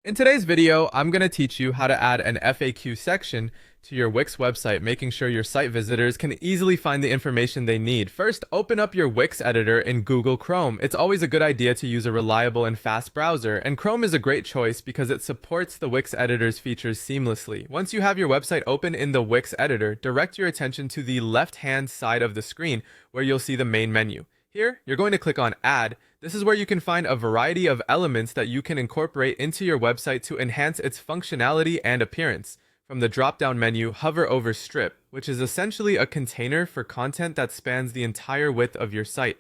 In today's video, I'm going to teach you how to add an FAQ section to your Wix website, making sure your site visitors can easily find the information they need. First, open up your Wix editor in Google Chrome. It's always a good idea to use a reliable and fast browser, and Chrome is a great choice because it supports the Wix editor's features seamlessly. Once you have your website open in the Wix editor, direct your attention to the left-hand side of the screen where you'll see the main menu. Here, you're going to click on Add. This is where you can find a variety of elements that you can incorporate into your website to enhance its functionality and appearance. From the drop-down menu, hover over Strip, which is essentially a container for content that spans the entire width of your site.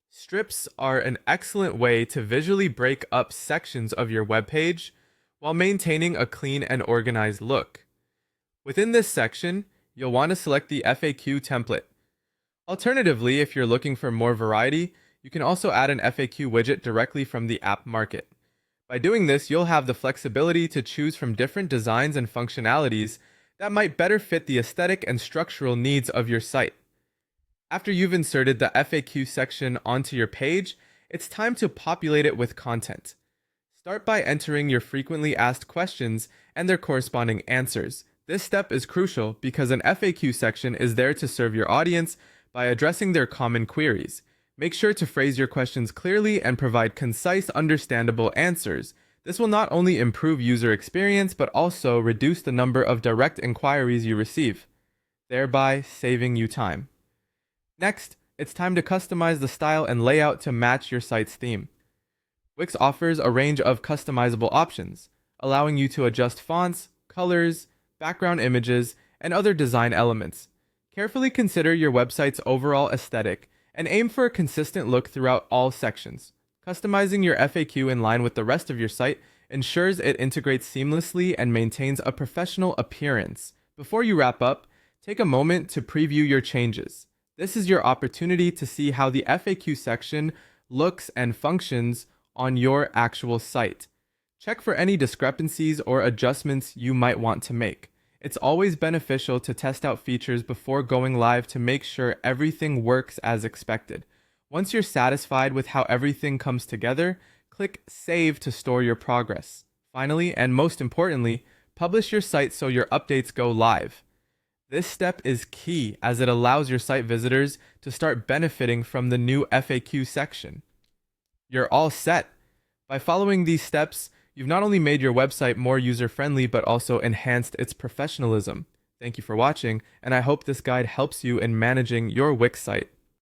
Strips are an excellent way to visually break up sections of your web page while maintaining a clean and organized look. Within this section, you'll want to select the FAQ template. Alternatively, if you're looking for more variety, you can also add an FAQ widget directly from the app market. By doing this, you'll have the flexibility to choose from different designs and functionalities that might better fit the aesthetic and structural needs of your site. After you've inserted the FAQ section onto your page, it's time to populate it with content. Start by entering your frequently asked questions and their corresponding answers. This step is crucial because an FAQ section is there to serve your audience by addressing their common queries. Make sure to phrase your questions clearly and provide concise, understandable answers. This will not only improve user experience, but also reduce the number of direct inquiries you receive, thereby saving you time. Next, it's time to customize the style and layout to match your site's theme. Wix offers a range of customizable options, allowing you to adjust fonts, colors, background images, and other design elements. Carefully consider your website's overall aesthetic and aim for a consistent look throughout all sections. Customizing your FAQ in line with the rest of your site ensures it integrates seamlessly and maintains a professional appearance. Before you wrap up, take a moment to preview your changes. This is your opportunity to see how the FAQ section looks and functions on your actual site. Check for any discrepancies or adjustments you might want to make. It's always beneficial to test out features before going live to make sure everything works as expected. Once you're satisfied with how everything comes together, click Save to store your progress. Finally, and most importantly, publish your site so your updates go live. This step is key as it allows your site visitors to start benefiting from the new FAQ section. You're all set. By following these steps, you've not only made your website more user-friendly, but also enhanced its professionalism. Thank you for watching, and I hope this guide helps you in managing your Wix site.